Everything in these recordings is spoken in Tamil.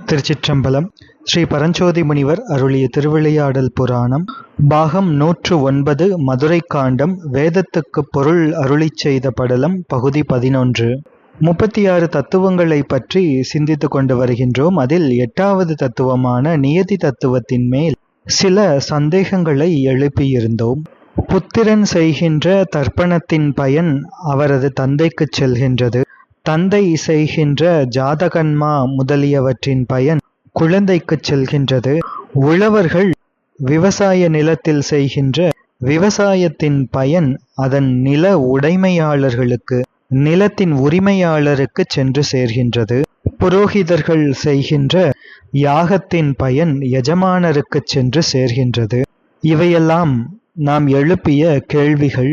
திருச்சிற்றம்பலம். ஸ்ரீ பரஞ்சோதி முனிவர் அருளிய திருவிளையாடல் புராணம் பாகம் 109 மதுரை காண்டம் வேதத்துக்கு பொருள் அருளிச் செய்த படலம் பகுதி 11. 36 தத்துவங்களை பற்றி சிந்தித்து கொண்டு வருகின்றோம். அதில் 8வது தத்துவமான நியதி தத்துவத்தின் மேல் சில சந்தேகங்களை எழுப்பியிருந்தோம். புத்திரன் செய்கின்ற தர்ப்பணத்தின் பயன் அவரது தந்தைக்கு செல்கின்றது. தந்தை செய்கின்ற ஜாதகன்மா முதலியவற்றின் பயன் குழந்தைக்கு செல்கின்றது. உழவர்கள் விவசாய நிலத்தில் செய்கின்ற விவசாயத்தின் பயன் அதன் நில உடைமையாளர்களுக்கு, நிலத்தின் உரிமையாளருக்கு சென்று சேர்கின்றது. புரோகிதர்கள் செய்கின்ற யாகத்தின் பயன் எஜமானருக்கு சென்று சேர்கின்றது. இவையெல்லாம் நாம் எழுப்பிய கேள்விகள்.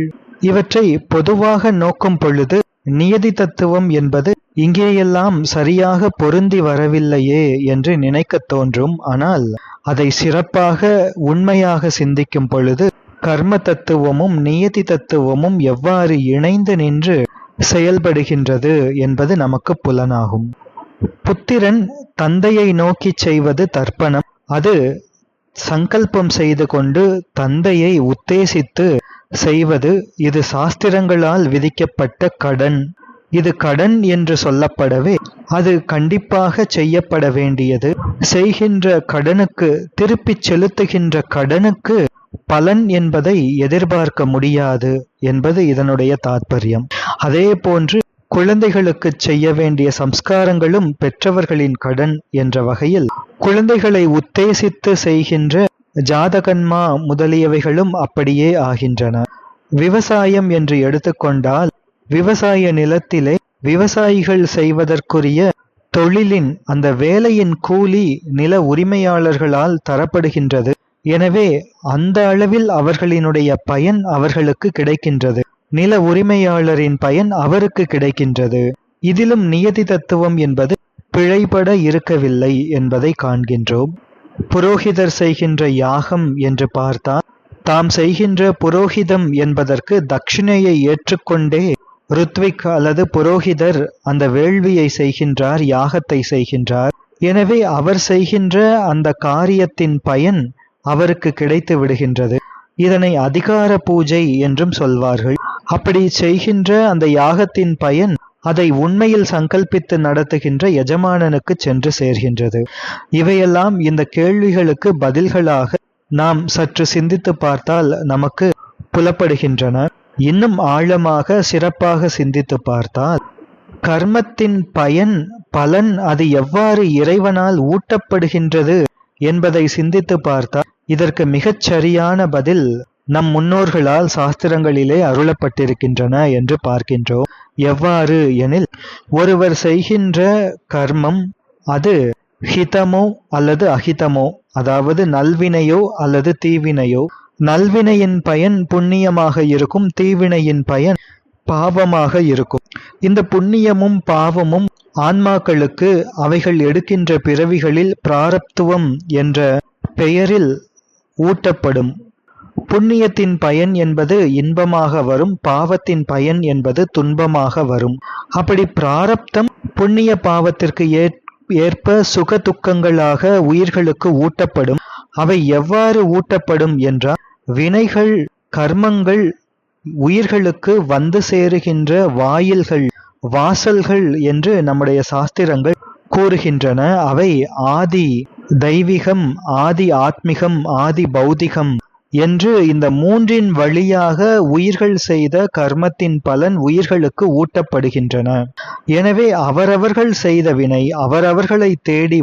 இவற்றை பொதுவாக நோக்கும் பொழுது நியதி தத்துவம் என்பது இங்கேயெல்லாம் சரியாக பொருந்தி வரவில்லையே என்று நினைக்கத் தோன்றும். ஆனால் அதை சிறப்பாக உண்மையாக சிந்திக்கும் பொழுது கர்ம தத்துவமும் நியதி தத்துவமும் எவ்வாறு இணைந்து நின்று செயல்படுகின்றது என்பது நமக்கு புலனாகும். புத்திரன் தந்தையை நோக்கி செய்வது தர்ப்பணம். அது சங்கல்பம் செய்து கொண்டு தந்தையை உத்தேசித்து செய்வது. இது சாஸ்திரங்களால் விதிக்கப்பட்ட கடன். இது கடன் என்று சொல்லப்படவே அது கண்டிப்பாக செய்யப்பட வேண்டியது. செய்கின்ற கடனுக்கு, திருப்பிச் செலுத்துகின்ற கடனுக்கு பலன் என்பதை எதிர்பார்க்க முடியாது என்பது இதனுடைய தாற்பயம். அதே போன்று குழந்தைகளுக்கு செய்ய வேண்டிய சம்ஸ்காரங்களும் பெற்றவர்களின் கடன் என்ற வகையில் குழந்தைகளை உத்தேசித்து செய்கின்ற ஜாதகன்மா முதலியவைகளும் அப்படியே ஆகின்றன. விவசாயம் என்று எடுத்துக்கொண்டால் விவசாய நிலத்திலே விவசாயிகள் செய்வதற்குரிய தொழிலின் அந்த வேலையின் கூலி நில உரிமையாளர்களால் தரப்படுகின்றது. எனவே அந்த அளவில் அவர்களினுடைய பயன் அவர்களுக்கு கிடைக்கின்றது. நில உரிமையாளரின் பயன் அவருக்கு கிடைக்கின்றது. இதிலும் நியதி தத்துவம் என்பது பிழைபட இருக்கவில்லை என்பதை காண்கின்றோம். புரோகிதர் செய்கின்ற யாகம் என்று பார்த்தால் தாம் செய்கின்ற புரோகிதம் என்பதற்கு தட்சிணையை ஏற்றுக்கொண்டே ருத்விக் அல்லது புரோகிதர் அந்த வேள்வியை செய்கின்றார், யாகத்தை செய்கின்றார். எனவே அவர் செய்கின்ற அந்த காரியத்தின் பயன் அவருக்கு கிடைத்து விடுகின்றது. இதனை அதிகார பூஜை என்றும் சொல்வார்கள். அப்படி செய்கின்ற அந்த யாகத்தின் பயன் அதை உண்மையில் சங்கல்பித்து நடத்துகின்ற எஜமானனுக்கு சென்று சேர்கின்றது. இவையெல்லாம் இந்த கேள்விகளுக்கு பதில்களாக நாம் சற்று சிந்தித்து பார்த்தால் நமக்கு புலப்படுகின்றன. இன்னும் ஆழமாக சிறப்பாக சிந்தித்து பார்த்தால் கர்மத்தின் பயன், பலன் அது எவ்வாறு இறைவனால் ஊட்டப்படுகின்றது என்பதை சிந்தித்து பார்த்தால் இதற்கு மிகச் சரியான பதில் நம் முன்னோர்களால் சாஸ்திரங்களிலே அருளப்பட்டிருக்கின்றன என்று பார்க்கின்றோம். எவ்வாறு எனில், ஒருவர் செய்கின்ற கர்மம் அது ஹிதமோ அல்லது அஹிதமோ, அதாவது நல்வினையோ அல்லது தீவினையோ. நல்வினையின் பயன் புண்ணியமாக இருக்கும், தீவினையின் பயன் பாவமாக இருக்கும். இந்த புண்ணியமும் பாவமும் ஆன்மாக்களுக்கு அவைகள் எடுக்கின்ற பிறவிகளில் பிராரப்துவம் என்ற பெயரில் ஊட்டப்படும். புண்ணியத்தின் பயன் என்பது இன்பமாக வரும், பாவத்தின் பயன் என்பது துன்பமாக வரும். அப்படி பிராரப்தம் புண்ணிய பாவத்திற்கு ஏற்ப சுக துக்கங்களாக உயிர்களுக்கு ஊட்டப்படும். அவை எவ்வாறு ஊட்டப்படும் என்றால், வினைகள், கர்மங்கள் உயிர்களுக்கு வந்து சேருகின்ற வாயில்கள், வாசல்கள் என்று நம்முடைய சாஸ்திரங்கள் கூறுகின்றன. அவை ஆதி தெய்வீகம், ஆதி ஆத்மிகம், ஆதி பௌதிகம் என்று இந்த மூன்றின் வழியாக உயிர்கள் செய்த கர்மத்தின் பலன் உயிர்களுக்கு ஊட்டப்படுகின்றன. எனவே அவரவர்கள் செய்த வினை அவரவர்களை தேடி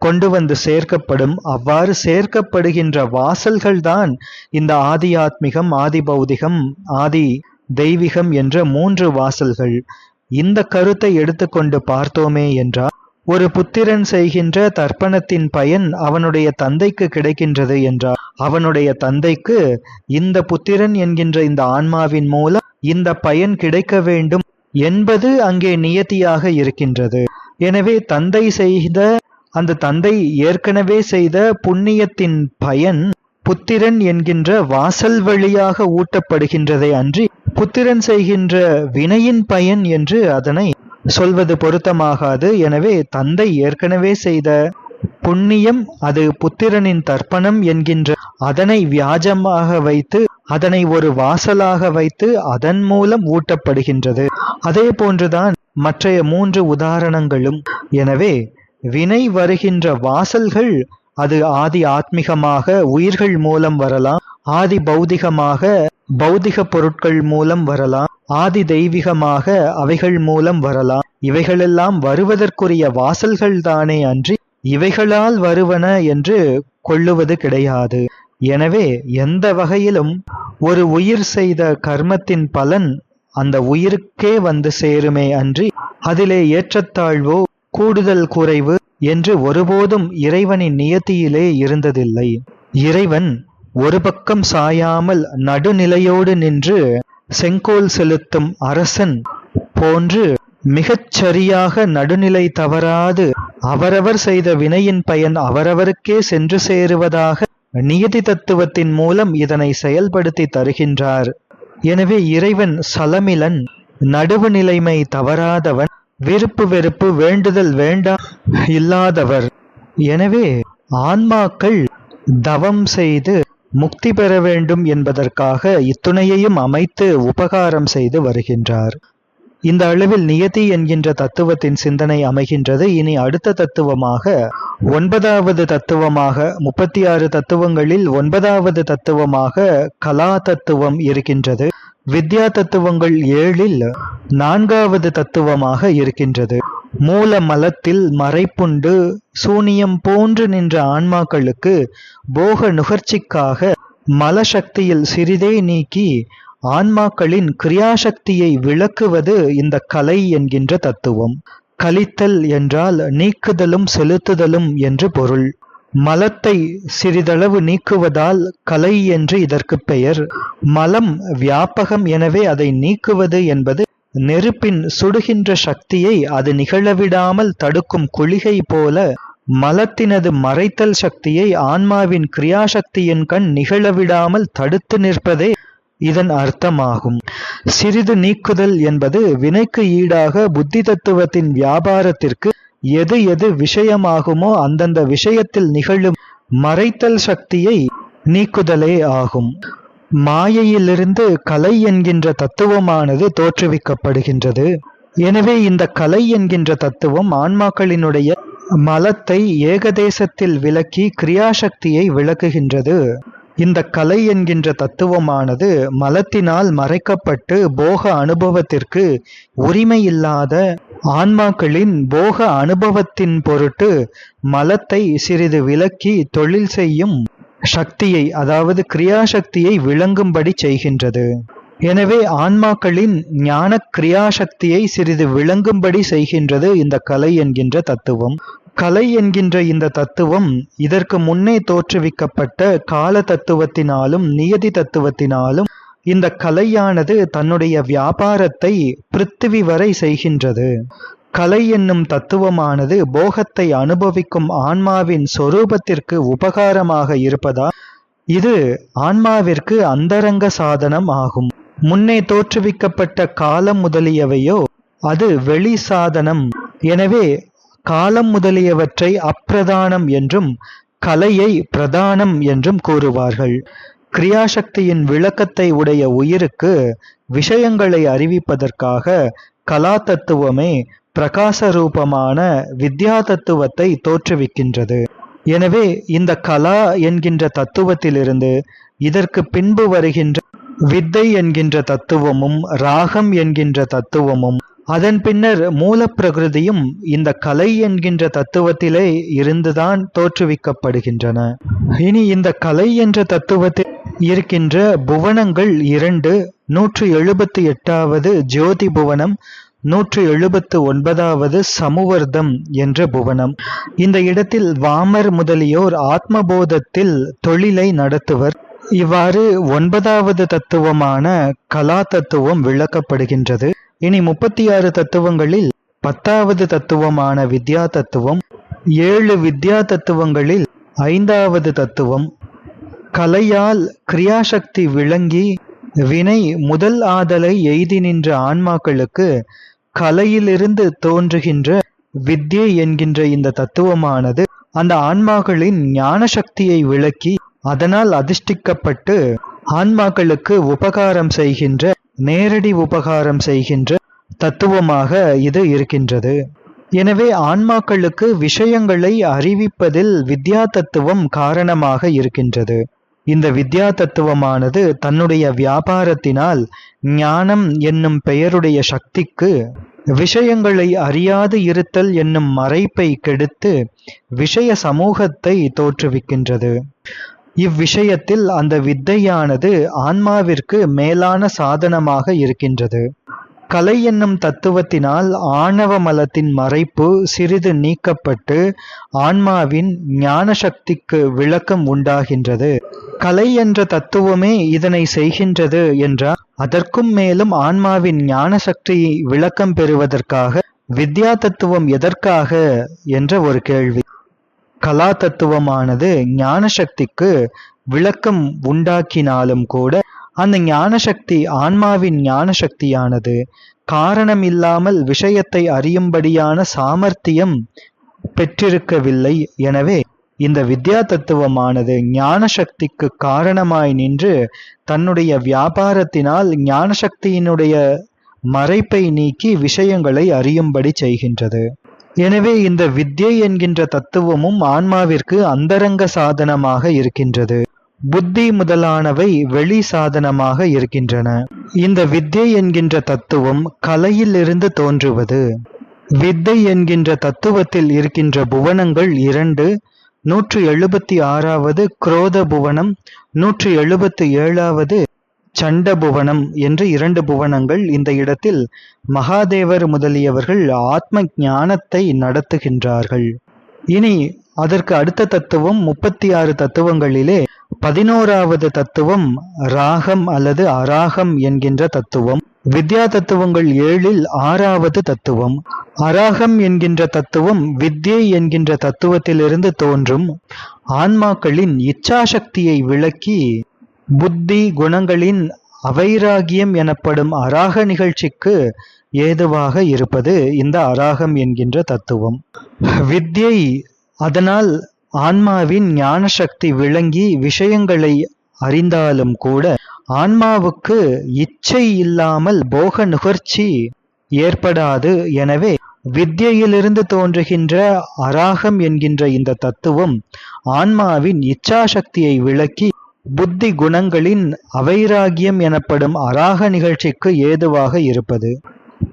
கொண்டு வந்து சேர்க்கப்படும். அவ்வாறு சேர்க்கப்படுகின்ற வாசல்கள்தான் இந்த ஆதி ஆத்மிகம், ஆதி பௌதிகம், ஆதி தெய்வீகம் என்ற 3 வாசல்கள். இந்த கருத்தை எடுத்துக்கொண்டு பார்த்தோமே என்றால், ஒரு புத்திரன் செய்கின்ற தர்ப்பணத்தின் பயன் அவனுடைய தந்தைக்கு கிடைக்கின்றது என்றால், அவனுடைய தந்தைக்கு இந்த புத்திரன் என்கின்ற இந்த ஆன்மாவின் மூலம் இந்த பயன் கிடைக்க வேண்டும் என்பது அங்கே நியதியாக இருக்கின்றது. எனவே தந்தை செய்த, அந்த தந்தை ஏற்கனவே செய்த புண்ணியத்தின் பயன் புத்திரன் என்கின்ற வாசல் வழியாக ஊட்டப்படுகின்றதை அன்றி புத்திரன் செய்கின்ற வினையின் பயன் என்று அதனை சொல்வது பொருத்தமாகாது. எனவே தந்தை ஏற்கனவே செய்த புண்ணியம் அது புத்திரனின் தர்ப்பணம் என்கின்ற அதனை வியாஜமாக வைத்து, அதனை ஒரு வாசலாக வைத்து அதன் மூலம் ஊட்டப்படுகின்றது. அதே போன்றுதான் மற்றைய 3 உதாரணங்களும். எனவே வினை வருகின்ற வாசல்கள் அது ஆதி ஆத்மிகமாக உயிர்கள் மூலம் வரலாம், ஆதி பௌதிகமாக பௌதிக பொருட்கள் மூலம் வரலாம், ஆதி தெய்வீகமாக அவைகள் மூலம் வரலாம். இவைகளெல்லாம் வருவதற்குரிய வாசல்கள் தானே அன்றி இவைகளால் வருவன என்று கொள்ளுவது கிடையாது. எனவே எந்த வகையிலும் ஒரு உயிர் செய்த கர்மத்தின் பலன் அந்த உயிருக்கே வந்து சேருமே அன்றி அதிலே ஏற்றத்தாழ்வோ கூடுதல் குறைவு என்று ஒருபோதும் இறைவனின் நியத்தியிலே இருந்ததில்லை. இறைவன் ஒரு பக்கம் சாயாமல் நடுநிலையோடு நின்று செங்கோல் செலுத்தும் அரசன் போன்று மிகச் சரியாக நடுநிலை தவறாது அவரவர் செய்த வினையின் பயன் அவரவருக்கே சென்று சேருவதாக நியதி தத்துவத்தின் மூலம் இதனை செயல்படுத்தி தருகின்றார். எனவே இறைவன் சலமிலன், நடுவு நிலைமை தவறாதவன், விருப்பு வெறுப்பு வேண்டுதல் வேண்டாம் இல்லாதவர். எனவே ஆன்மாக்கள் தவம் செய்து முக்தி பெற வேண்டும் என்பதற்காக இத்துணையையும் அமைத்து உபகாரம் செய்து வருகின்றார். இந்த அளவில் நியதி என்கின்ற தத்துவத்தின் சிந்தனை அமைகின்றது. இனி அடுத்த தத்துவமாக 9வது தத்துவமாக 36 தத்துவங்களில் 9வது தத்துவமாக கலா தத்துவம் இருக்கின்றது. வித்யா தத்துவங்கள் 7ல் 4வது தத்துவமாக இருக்கின்றது. மூல மலத்தில் மறைப்புண்டு சூனியம் போன்று நின்ற ஆன்மாக்களுக்கு போக நுகர்ச்சிக்காக மலசக்தியில் சிறிதே நீக்கி ஆன்மாக்களின் கிரியாசக்தியை விளக்குவது இந்த கலை என்கின்ற தத்துவம். கலித்தல் என்றால் நீக்குதலும் செலுத்துதலும் என்று பொருள். மலத்தை சிறிதளவு நீக்குவதால் கலை என்று இதற்கு பெயர். மலம் வியாபகம், எனவே அதை நீக்குவது என்பது நெருப்பின் சுடுகின்ற சக்தியை அது நிகழவிடாமல் தடுக்கும் குளிகை போல மலத்தினது மறைத்தல் சக்தியை ஆன்மாவின் கிரியாசக்தியின் கண் நிகழவிடாமல் தடுத்து நிற்பதே இதன் அர்த்தமாகும். சிறிது நீக்குதல் என்பது வினைக்கு ஈடாக புத்தி தத்துவத்தின் வியாபாரத்திற்கு எது எது விஷயமாகுமோ அந்தந்த விஷயத்தில் நிகழும் மறைத்தல் சக்தியை நீக்குதலே ஆகும். மாயையிலிருந்து கலை என்கின்ற தத்துவமானது தோற்றுவிக்கப்படுகின்றது. எனவே இந்த கலை என்கின்ற தத்துவம் ஆன்மாக்களினுடைய மலத்தை ஏகதேசத்தில் விலக்கி கிரியாசக்தியை விளக்குகின்றது. இந்த கலை என்கின்ற தத்துவமானது மலத்தினால் மறைக்கப்பட்டு போக அனுபவத்திற்கு உரிமையில்லாத ஆன்மாக்களின் போக அனுபவத்தின் பொருட்டு மலத்தை சிறிது விலக்கி தொழில் செய்யும் சக்தியை, அதாவது கிரியாசக்தியை விளங்கும்படி செய்கின்றது. எனவே ஆன்மாக்களின் ஞான கிரியாசக்தியை சிறிது விளங்கும்படி செய்கின்றது இந்த கலை என்கின்ற தத்துவம். கலை என்கின்ற இந்த தத்துவம் இதற்கு முன்னே தோற்றுவிக்கப்பட்ட கால தத்துவத்தினாலும் நியதி தத்துவத்தினாலும் இந்த கலையானது தன்னுடைய வியாபாரத்தை பிருத்திவி வரை செய்கின்றது. கலை என்னும் தத்துவமானது போகத்தை அனுபவிக்கும் ஆன்மாவின் சொரூபத்திற்கு உபகாரமாக இருப்பதால் இது ஆன்மாவிற்கு அந்தரங்க சாதனம் ஆகும். முன்னே தோற்றுவிக்கப்பட்ட காலம் முதலியவையோ அது வெளி சாதனம். எனவே காலம் முதலியவற்றை அப்பிரதானம் என்றும் கலையை பிரதானம் என்றும் கூறுவார்கள். கிரியாசக்தியின் விளக்கத்தை உடைய உயிருக்கு விஷயங்களை அறிவிப்பதற்காக கலா தத்துவமே பிரகாச ரூபமான வித்யா தத்துவத்தை தோற்றுவிக்கின்றது. எனவே இந்த கலா என்கின்ற தத்துவத்திலிருந்து இதற்கு பின்பு வருகின்ற வித்தை என்கின்ற தத்துவமும் ராகம் என்கின்ற தத்துவமும் அதன் பின்னர் மூலப்பிரகிருதியும் இந்த கலை என்கின்ற தத்துவத்திலே இருந்துதான் தோற்றுவிக்கப்படுகின்றன. இனி இந்த கலை என்ற தத்துவத்தில் இருக்கின்ற புவனங்கள் 2. 178வது ஜோதி புவனம், 179வது சமுவர்தம் என்ற புவனம். இந்த இடத்தில் வாமர் முதலியோர் ஆத்மபோதத்தில் தொழிலை நடத்துவர். இவ்வாறு 9வது தத்துவமான கலா தத்துவம் விளக்கப்படுகின்றது. இனி 36 தத்துவங்களில் 10வது தத்துவமான வித்யா தத்துவம், 7 வித்யா தத்துவங்களில் 5வது தத்துவம். கலையால் கிரியாசக்தி விளங்கி வினை முதல் ஆதலை எய்தி நின்ற ஆன்மாக்களுக்கு கலையிலிருந்து தோன்றுகின்ற வித்யை என்கின்ற இந்த தத்துவமானது அந்த ஆன்மாக்களின் ஞான சக்தியை விளக்கி அதனால் அதிஷ்டிக்கப்பட்டு ஆன்மாக்களுக்கு உபகாரம் செய்கின்ற, நேரடி உபகாரம் செய்கின்ற தத்துவமாக இது இருக்கின்றது. எனவே ஆன்மாக்களுக்கு விஷயங்களை அறிவிப்பதில் வித்யா தத்துவம் காரணமாக இருக்கின்றது. இந்த வித்யா தத்துவமானது தன்னுடைய வியாபாரத்தினால் ஞானம் என்னும் பெயருடைய சக்திக்கு விஷயங்களை அறியாது இருத்தல் என்னும் மறைப்பை கெடுத்து விஷய சமூகத்தை தோற்றுவிக்கின்றது. இவ்விஷயத்தில் அந்த வித்தையானது ஆன்மாவிற்கு மேலான சாதனமாக இருக்கின்றது. கலை என்னும் தத்துவத்தினால் ஆணவ மலத்தின் மறைப்பு சிறிது நீக்கப்பட்டு ஆன்மாவின் ஞான சக்திக்கு விளக்கம் உண்டாகின்றது. கலை என்ற தத்துவமே இதனை செய்கின்றது என்றால் அதற்கும் மேலும் ஆன்மாவின் ஞான சக்தியை விளக்கம் பெறுவதற்காக வித்யா தத்துவம் எதற்காக என்ற ஒரு கேள்வி. கலா தத்துவமானது ஞான சக்திக்கு விளக்கம் உண்டாக்கினாலும் கூட அந்த ஞான சக்தி, ஆன்மாவின் ஞான சக்தியானது காரணம் இல்லாமல் விஷயத்தை அறியும்படியான சாமர்த்தியம் பெற்றிருக்கவில்லை. எனவே இந்த வித்யா தத்துவமானது ஞான சக்திக்கு காரணமாய் நின்று தன்னுடைய வியாபாரத்தினால் ஞான சக்தியினுடைய மறைப்பை நீக்கி விஷயங்களை அறியும்படி செய்கின்றது. எனவே இந்த வித்யை என்கின்ற தத்துவமும் ஆன்மாவிற்கு அந்தரங்க சாதனமாக இருக்கின்றது. புத்தி முதலானவை வெளி சாதனமாக இருக்கின்றன. இந்த வித்யை என்கின்ற தத்துவம் கலையிலிருந்து தோன்றுவது. வித்தை என்கின்ற தத்துவத்தில் இருக்கின்ற புவனங்கள் 2. 176வது குரோத புவனம், 177வது சண்ட புவனம் என்று 2 புவனங்கள். இந்த இடத்தில் மகாதேவர் முதலியவர்கள் ஆத்ம ஞானத்தை நடத்துகின்றார்கள். இனி அதற்கு அடுத்த தத்துவம் 36 தத்துவங்களிலே 11வது தத்துவம் ராகம் அல்லது அராகம் என்கின்ற தத்துவம். வித்யா தத்துவங்கள் 7ல் 6வது தத்துவம். அராகம் என்கின்ற தத்துவம் வித்யை என்கின்ற தத்துவத்திலிருந்து தோன்றும் ஆன்மாக்களின் இச்சாசக்தியை விளக்கி புத்தி குணங்களின் அவைராகியம் எனப்படும் அராக நிகழ்ச்சிக்கு ஏதுவாக இருப்பது இந்த அராகம் என்கின்ற தத்துவம். வித்யை அதனால் ஆன்மாவின் ஞான சக்தி விளங்கி விஷயங்களை அறிந்தாலும் கூட ஆன்மாவுக்கு இச்சை இல்லாமல் போக நுகர்ச்சி ஏற்படாது. எனவே வித்யிலிருந்து தோன்றுகின்ற அராகம் என்கின்ற இந்த தத்துவம் ஆன்மாவின் இச்சாசக்தியை விளக்கி புத்தி குணங்களின் அவைராகியம் எனப்படும் அராக நிகழ்ச்சிக்கு ஏதுவாக இருப்பது.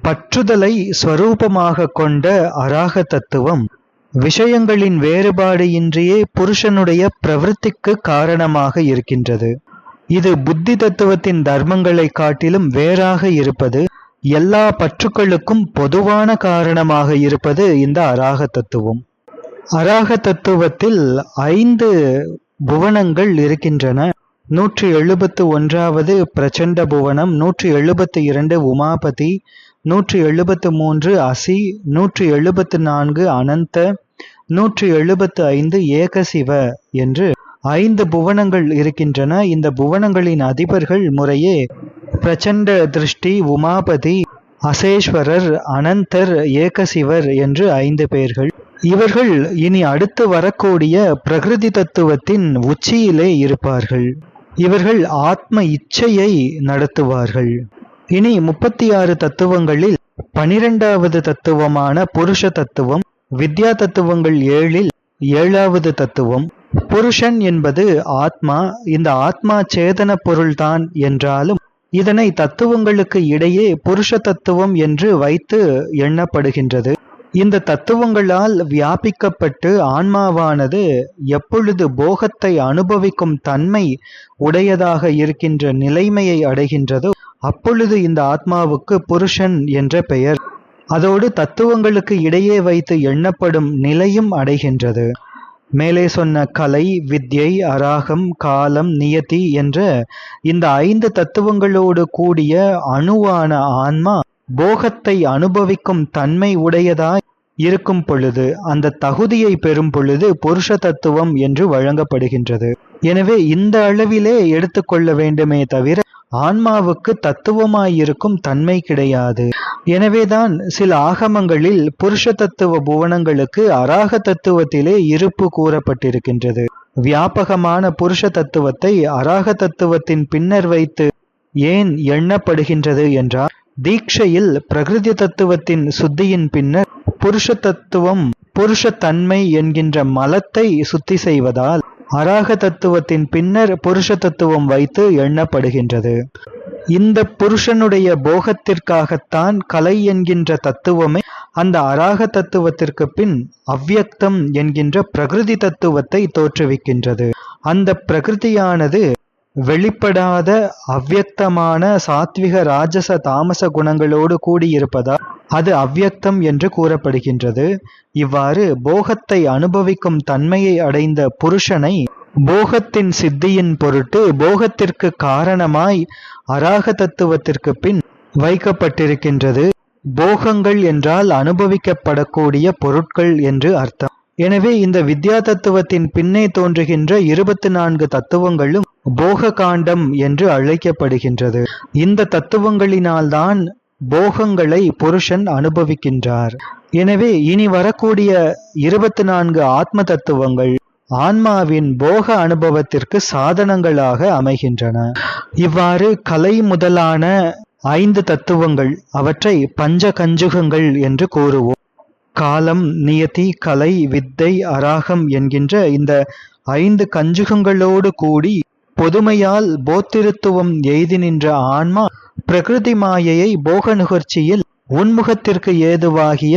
பற்றுதலை ஸ்வரூபமாக கொண்ட அராக தத்துவம் விஷயங்களின் வேறுபாடு இன்றியே புருஷனுடைய பிரவೃத்திக்கு காரணமாக இருக்கின்றது. இது புத்தி தத்துவத்தின் தர்மங்களை காட்டிலும் வேறாக இருப்பது. எல்லா பற்றுக்களுக்கும் பொதுவான காரணமாக இருப்பது இந்த அராக தத்துவம். அராக தத்துவத்தில் 5 புவனங்கள் இருக்கின்றன. 171வது பிரச்சண்ட புவனம், 172 உமாபதி, 173 அசி, 174 அனந்த, 175 ஏகசிவ என்று 5 புவனங்கள் இருக்கின்றன. இந்த புவனங்களின் அதிபர்கள் முறையே பிரச்சண்ட திருஷ்டி, உமாபதி, அசேஸ்வரர், அனந்தர், ஏகசிவர் என்று 5 பேர்கள். இவர்கள் இனி அடுத்து வரக்கூடிய பிரகிருதி தத்துவத்தின் உச்சியிலே இருப்பார்கள். இவர்கள் ஆத்ம இச்சையை நடத்துவார்கள். இனி 36 தத்துவங்களில் 12வது தத்துவமான புருஷ தத்துவம் வித்யா தத்துவங்கள் 7ல் 7வது தத்துவம். புருஷன் என்பது ஆத்மா. இந்த ஆத்மா சேதன பொருள்தான் என்றாலும் இதனை தத்துவங்களுக்கு இடையே புருஷ தத்துவம் என்று வைத்து எண்ணப்படுகின்றது. இந்த தத்துவங்களால் வியாபிக்கப்பட்டு ஆன்மாவானது எப்பொழுது போகத்தை அனுபவிக்கும் தன்மை உடையதாக இருக்கின்ற நிலைமையை அடைகின்றதோ அப்பொழுது இந்த ஆத்மாவுக்கு புருஷன் என்ற பெயர். அதோடு தத்துவங்களுக்கு இடையே வைத்து எண்ணப்படும் நிலையும் அடைகின்றது. மேலே சொன்ன கலை, வித்யை, அராகம், காலம், நியதி என்ற இந்த 5 தத்துவங்களோடு கூடிய அணுவான ஆன்மா போகத்தை அனுபவிக்கும் தன்மை உடையதாய் இருக்கும் பொழுது, அந்த தகுதியை பெறும் பொழுது புருஷ தத்துவம் என்று வழங்கப்படுகின்றது. எனவே இந்த அளவிலே எடுத்துக்கொள்ள வேண்டுமே தவிர ஆன்மாவுக்கு தத்துவமாயிருக்கும் தன்மை கிடையாது. எனவேதான் சில ஆகமங்களில் புருஷ தத்துவ புவனங்களுக்கு அராக தத்துவத்திலே இருப்பு கூறப்பட்டிருக்கின்றது. வியாபகமான புருஷ தத்துவத்தை அராக தத்துவத்தின் பின்னர் வைத்து ஏன் எண்ணப்படுகின்றது என்றால், தீட்சையில் பிரகிருதி தத்துவத்தின் சுத்தியின் பின்னர் புருஷ தத்துவம் புருஷ தன்மை என்கின்ற மலத்தை சுத்தி செய்வதால் அராக தத்துவத்தின் பின்னர் புருஷ தத்துவம் வைத்து எண்ணப்படுகின்றது. இந்த புருஷனுடைய போகத்திற்காகத்தான் கலை என்கின்ற தத்துவமே அந்த அராக தத்துவத்திற்கு பின் அவ்யக்தம் என்கின்ற பிரகிருதி தத்துவத்தை தோற்றுவிக்கின்றது. அந்த பிரகிருதியானது வெளிப்படாத அவ்யக்தமான சாத்விக ராஜச தாமச குணங்களோடு கூடியிருப்பதால் அது அவ்யக்தம் என்று கூறப்படுகின்றது. இவ்வாறு போகத்தை அனுபவிக்கும் தன்மையை அடைந்த புருஷனை போகத்தின் சித்தியின் பொருட்டு போகத்திற்கு காரணமாய் அராக தத்துவத்திற்கு பின் வைக்கப்பட்டிருக்கின்றது. போகங்கள் என்றால் அனுபவிக்கப்படக்கூடிய பொருட்கள் என்று அர்த்தம். எனவே இந்த வித்யா தத்துவத்தின் பின்னே தோன்றுகின்ற 24 தத்துவங்களும் போக காண்டம் என்று அழைக்கப்படுகின்றது. இந்த தத்துவங்களினால்தான் போகங்களை புருஷன் அனுபவிக்கின்றார். எனவே இனி வரக்கூடிய 24 ஆத்ம தத்துவங்கள் ஆன்மாவின் போக அனுபவத்திற்கு சாதனங்களாக அமைகின்றன. இவ்வாறு கலை முதலான 5 தத்துவங்கள், அவற்றை பஞ்ச கஞ்சுகங்கள் என்று கூறுவோம். காலம், நியதி, கலை, வித்தை, அராகம் என்கின்ற இந்த 5 கஞ்சுகங்களோடு கூடி பொதுமையால் போத்திருத்துவம் எய்தி நின்ற ஆன்மா பிரகிருதி மாயையை போக நுகர்ச்சியில் உன்முகத்திற்கு ஏதுவாகிய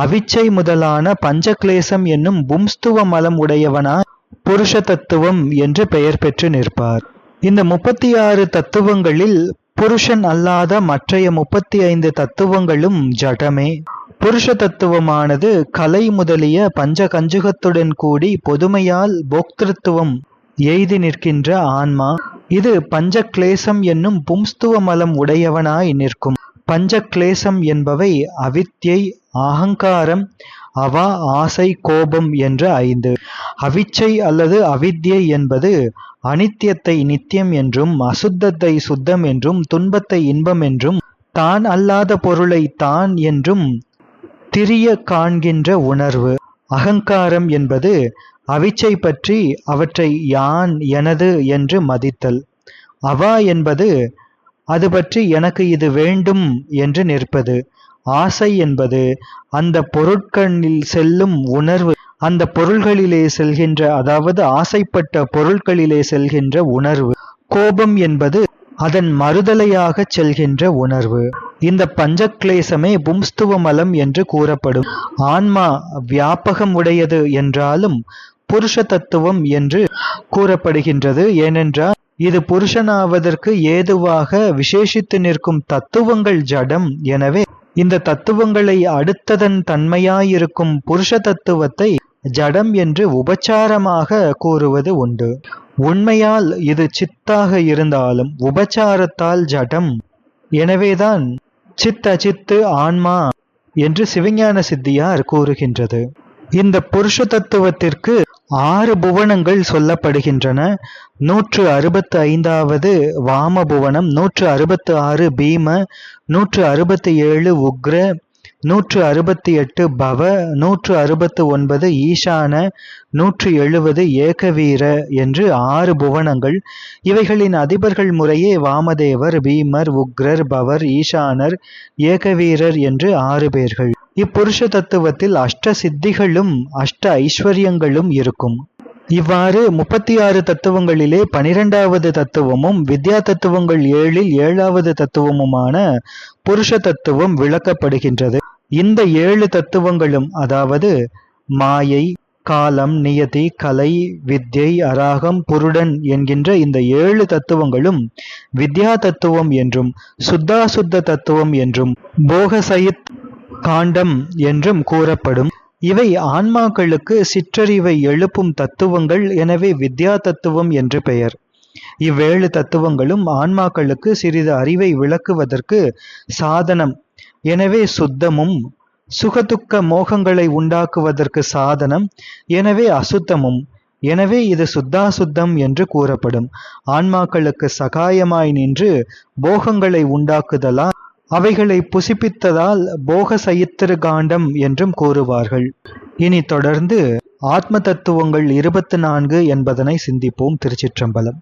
அவிச்சை முதலான பஞ்சக்லேசம் என்னும் பும்ஸ்துவ மலம் உடையவனாய் புருஷ தத்துவம் என்று பெயர் பெற்று நிற்பார். இந்த 36 தத்துவங்களில் புருஷன் அல்லாத மற்றைய 35 தத்துவங்களும் ஜடமே. புருஷ தத்துவமானது கலை முதலிய பஞ்ச கஞ்சுகத்துடன் கூடி பொதுமையால் போக்திருத்துவம் எய்தி நிற்கின்ற ஆன்மா. இது பஞ்சக்லேசம் என்னும் பும்ஸ்துவ மலம் உடையவனாய் நிற்கும். பஞ்சக்லேசம் என்பவை அவித்யை, அகங்காரம், அவா, ஆசை, கோபம் என்ற 5. அவிச்சை அல்லது அவித்யை என்பது அனித்தியத்தை நித்தியம் என்றும், அசுத்தத்தை சுத்தம் என்றும், துன்பத்தை இன்பம் என்றும், தான் அல்லாத பொருளை தான் என்றும் திரிய காண்கின்ற உணர்வு. அகங்காரம் என்பது அவிச்சை பற்றி அவற்றை யான், எனது என்று மதித்தல். அவா என்பது அது பற்றி எனக்கு இது வேண்டும் என்று நிற்பது. ஆசை என்பது அந்த பொருட்களில் செல்லும் உணர்வு, அந்த பொருள்களிலே செல்கின்ற, அதாவது ஆசைப்பட்ட பொருட்களிலே செல்கின்ற உணர்வு. கோபம் என்பது அதன் மறுதலையாக செல்கின்ற உணர்வு. இந்த பஞ்சக்லேசமே பும்ஸ்துவ மலம் என்று கூறப்படும். ஆன்மா வியாபகம் உடையது என்றாலும் புருஷ தத்துவம் என்று கூறப்படுகின்றது. ஏனென்றால் இது புருஷனாவதற்கு ஏதுவாக விசேஷித்து நிற்கும் தத்துவங்கள் ஜடம். எனவே இந்த தத்துவங்களை அடுத்ததன் தன்மையாயிருக்கும் புருஷ தத்துவத்தை ஜடம் என்று உபச்சாரமாக கூறுவது உண்டு. உண்மையால் இது சித்தாக இருந்தாலும் உபச்சாரத்தால் ஜடம். எனவேதான் சித் அச்சித்து ஆன்மா என்று சிவஞான சித்தியார் கூறுகின்றது. இந்த புருஷ தத்துவத்திற்கு 6 புவனங்கள் சொல்லப்படுகின்றன. 165வது வாம புவனம், 166 பீம, 167 உக்ர, 168 பவ, 169 ஈசான, 170 ஏகவீர என்று 6 புவனங்கள். இவைகளின் அதிபர்கள் முறையே வாமதேவர், பீமர், உக்ரர், பவர், ஈசானர், ஏகவீரர் என்று 6 பேர்கள். இப்புருஷ தத்துவத்தில் அஷ்ட சித்திகளும் அஷ்ட ஐஸ்வர்யங்களும் இருக்கும். இவ்வாறு 36 தத்துவங்களிலே 12வது தத்துவமும் வித்யா தத்துவங்கள் 7ல் 7வது தத்துவமுமான புருஷ தத்துவம் விளக்கப்படுகின்றது. இந்த 7 தத்துவங்களும், அதாவது மாயை, காலம், நியதி, கலை, வித்யை, அராகம், புருடன் என்கின்ற இந்த 7 தத்துவங்களும் வித்யா தத்துவம் என்றும், சுத்தாசுத்த தத்துவம் என்றும், போகசயித் காண்டம் என்றும் கூறப்படும். இவை ஆன்மாக்களுக்கு சிற்றறிவை எழுப்பும் தத்துவங்கள். எனவே வித்யா தத்துவம் என்று பெயர். இவ்வேழு தத்துவங்களும் ஆன்மாக்களுக்கு சிறிது அறிவை விளக்குவதற்கு சாதனம். எனவே சுத்தமும், சுகதுக்க மோகங்களை உண்டாக்குவதற்கு சாதனம். எனவே அசுத்தமும், எனவே இது சுத்தாசுத்தம் என்று கூறப்படும். ஆன்மாக்களுக்கு சகாயமாய் நின்று போகங்களை உண்டாக்குதலால் அவைகளை புசிப்பித்ததால் போக சயித்திரு காண்டம் என்றும் கூறுவார்கள். இனி தொடர்ந்து ஆத்ம தத்துவங்கள் 24 என்பதனை சிந்திப்போம். திருச்சிற்றம்பலம்.